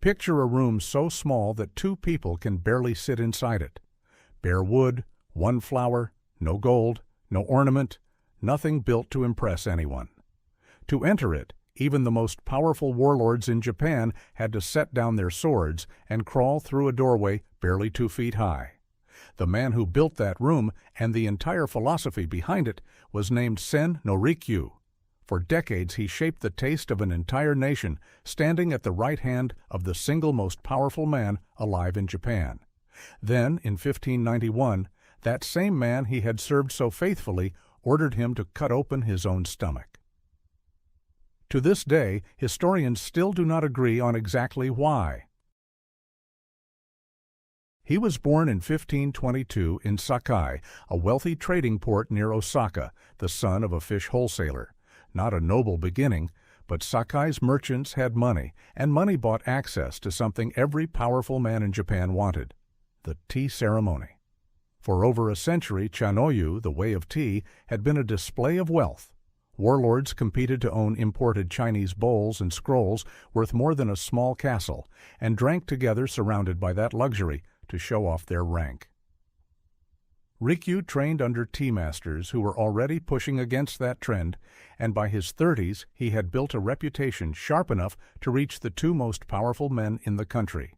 Picture a room so small that two people can barely sit inside it. Bare wood, one flower, no gold, no ornament, nothing built to impress anyone. To enter it, even the most powerful warlords in Japan had to set down their swords and crawl through a doorway barely 2 feet high. The man who built that room and the entire philosophy behind it was named Sen no Rikyu. For decades he shaped the taste of an entire nation, standing at the right hand of the single most powerful man alive in Japan. Then, in 1591, that same man he had served so faithfully ordered him to cut open his own stomach. To this day, historians still do not agree on exactly why. He was born in 1522 in Sakai, a wealthy trading port near Osaka, the son of a fish wholesaler. Not a noble beginning, but Sakai's merchants had money, and money bought access to something every powerful man in Japan wanted: the tea ceremony. For over a century, chanoyu, the way of tea, had been a display of wealth. Warlords competed to own imported Chinese bowls and scrolls worth more than a small castle, and drank together surrounded by that luxury to show off their rank. Rikyu trained under tea masters who were already pushing against that trend, and by his 30s he had built a reputation sharp enough to reach the two most powerful men in the country.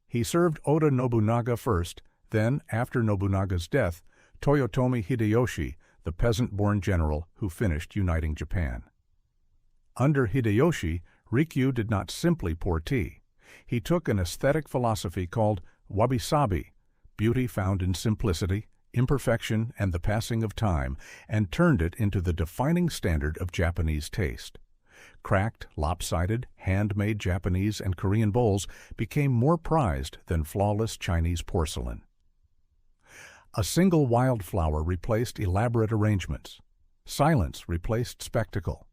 He served Oda Nobunaga first, then, after Nobunaga's death, Toyotomi Hideyoshi, the peasant-born general who finished uniting Japan. Under Hideyoshi, Rikyu did not simply pour tea. He took an aesthetic philosophy called wabi-sabi, beauty found in simplicity, imperfection, and the passing of time, and turned it into the defining standard of Japanese taste. Cracked, lopsided, handmade Japanese and Korean bowls became more prized than flawless Chinese porcelain. A single wildflower replaced elaborate arrangements. Silence replaced spectacle.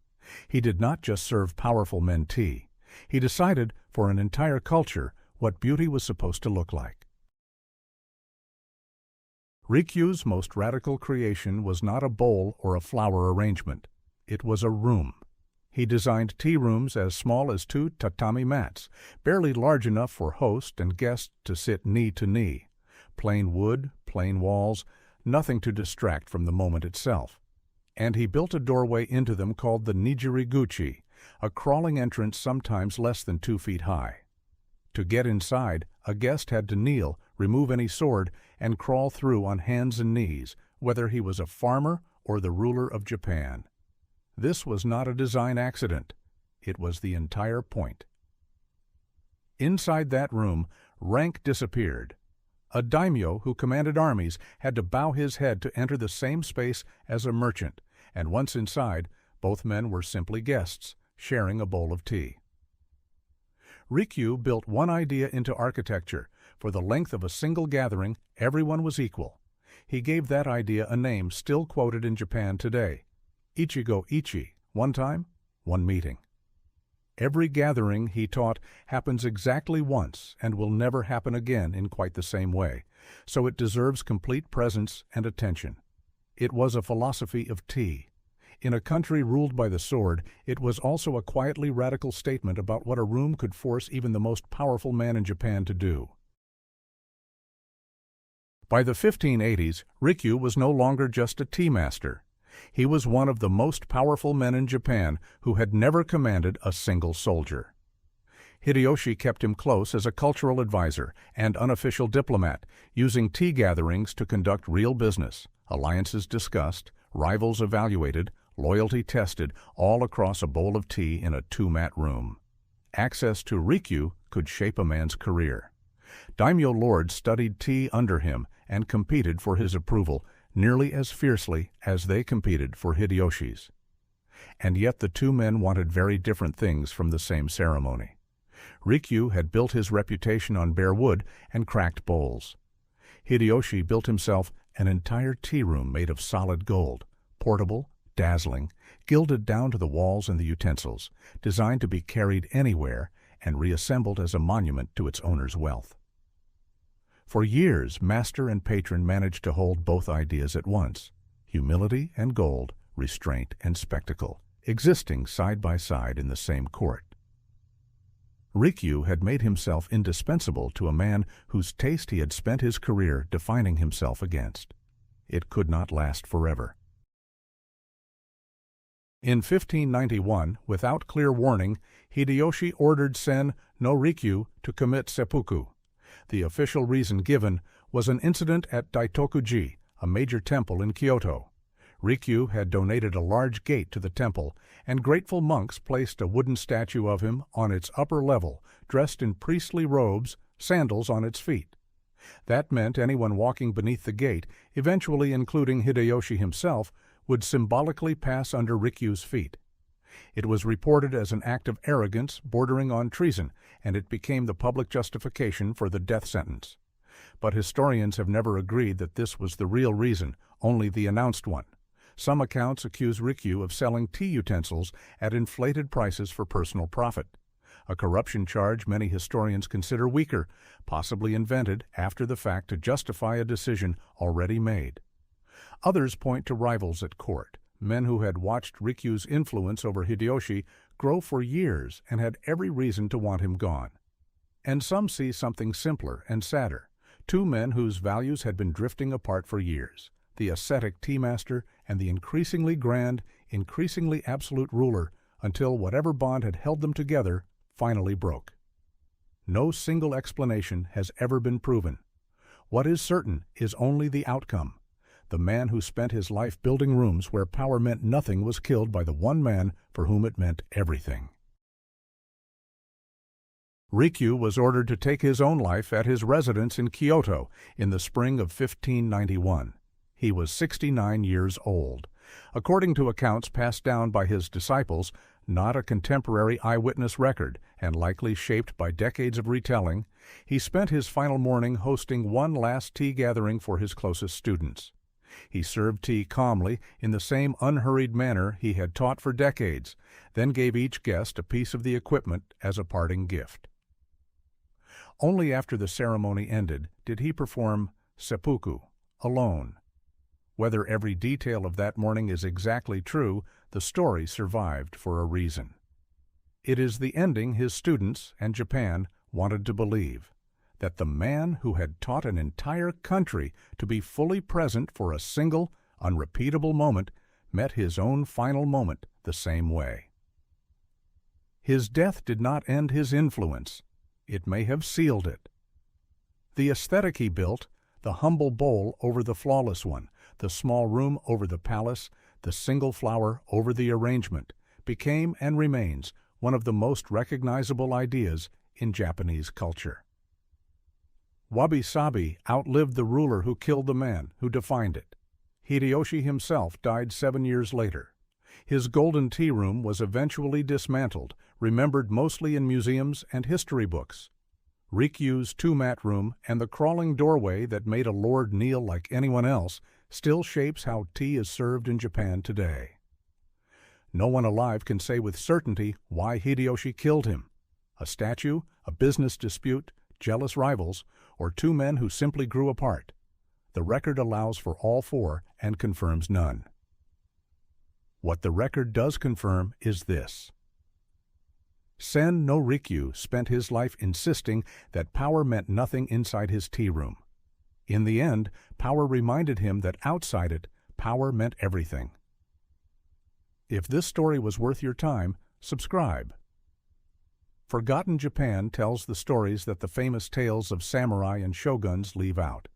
He did not just serve powerful men tea. He decided, for an entire culture, what beauty was supposed to look like. Rikyu's most radical creation was not a bowl or a flower arrangement. It was a room. He designed tea rooms as small as 2 tatami mats, barely large enough for host and guest to sit knee to knee. Plain wood, plain walls, nothing to distract from the moment itself. And he built a doorway into them called the nijiriguchi, a crawling entrance sometimes less than 2 feet high. To get inside, a guest had to kneel, remove any sword, and crawl through on hands and knees, whether he was a farmer or the ruler of Japan. This was not a design accident. It was the entire point. Inside that room, rank disappeared. A daimyo who commanded armies had to bow his head to enter the same space as a merchant, and once inside, both men were simply guests, sharing a bowl of tea. Rikyu built one idea into architecture. For the length of a single gathering, everyone was equal. He gave that idea a name still quoted in Japan today: ichigo ichie, one time, one meeting. Every gathering, he taught, happens exactly once and will never happen again in quite the same way, so it deserves complete presence and attention. It was a philosophy of tea. In a country ruled by the sword, it was also a quietly radical statement about what a room could force even the most powerful man in Japan to do. By the 1580s, Rikyu was no longer just a tea master. He was one of the most powerful men in Japan who had never commanded a single soldier. Hideyoshi kept him close as a cultural advisor and unofficial diplomat, using tea gatherings to conduct real business, alliances discussed, rivals evaluated, loyalty tested, all across a bowl of tea in a 2-mat room. Access to Rikyu could shape a man's career. Daimyo lords studied tea under him and competed for his approval nearly as fiercely as they competed for Hideyoshi's. And yet the two men wanted very different things from the same ceremony. Rikyu had built his reputation on bare wood and cracked bowls. Hideyoshi built himself an entire tea room made of solid gold, portable, dazzling, gilded down to the walls and the utensils, designed to be carried anywhere and reassembled as a monument to its owner's wealth. For years, master and patron managed to hold both ideas at once: humility and gold, restraint and spectacle, existing side by side in the same court. Rikyu had made himself indispensable to a man whose taste he had spent his career defining himself against. It could not last forever. In 1591, without clear warning, Hideyoshi ordered Sen no Rikyu to commit seppuku. The official reason given was an incident at Daitoku-ji, a major temple in Kyoto. Rikyu had donated a large gate to the temple, and grateful monks placed a wooden statue of him on its upper level, dressed in priestly robes, sandals on its feet. That meant anyone walking beneath the gate, eventually including Hideyoshi himself, would symbolically pass under Rikyu's feet. It was reported as an act of arrogance bordering on treason, and it became the public justification for the death sentence. But historians have never agreed that this was the real reason, only the announced one. Some accounts accuse Rikyu of selling tea utensils at inflated prices for personal profit, a corruption charge many historians consider weaker, possibly invented after the fact to justify a decision already made. Others point to rivals at court, men who had watched Rikyu's influence over Hideyoshi grow for years and had every reason to want him gone. And some see something simpler and sadder, two men whose values had been drifting apart for years, the ascetic tea master and the increasingly grand, increasingly absolute ruler, until whatever bond had held them together finally broke. No single explanation has ever been proven. What is certain is only the outcome. The man who spent his life building rooms where power meant nothing was killed by the one man for whom it meant everything. Rikyu was ordered to take his own life at his residence in Kyoto in the spring of 1591. He was 69 years old. According to accounts passed down by his disciples, not a contemporary eyewitness record, and likely shaped by decades of retelling, he spent his final morning hosting one last tea gathering for his closest students. He served tea calmly in the same unhurried manner he had taught for decades, then gave each guest a piece of the equipment as a parting gift. Only after the ceremony ended did he perform seppuku, alone. Whether every detail of that morning is exactly true, the story survived for a reason. It is the ending his students and Japan wanted to believe, that the man who had taught an entire country to be fully present for a single, unrepeatable moment met his own final moment the same way. His death did not end his influence. It may have sealed it. The aesthetic he built, the humble bowl over the flawless one, the small room over the palace, the single flower over the arrangement, became and remains one of the most recognizable ideas in Japanese culture. Wabi-sabi outlived the ruler who killed the man who defined it. Hideyoshi himself died 7 years later. His golden tea room was eventually dismantled, remembered mostly in museums and history books. Rikyu's two-mat room and the crawling doorway that made a lord kneel like anyone else still shapes how tea is served in Japan today. No one alive can say with certainty why Hideyoshi killed him. A statue, a business dispute, jealous rivals, or two men who simply grew apart. The record allows for all four and confirms none. What the record does confirm is this. Sen no Rikyu spent his life insisting that power meant nothing inside his tea room. In the end, power reminded him that outside it, power meant everything. If this story was worth your time, subscribe. Forgotten Japan tells the stories that the famous tales of samurai and shoguns leave out.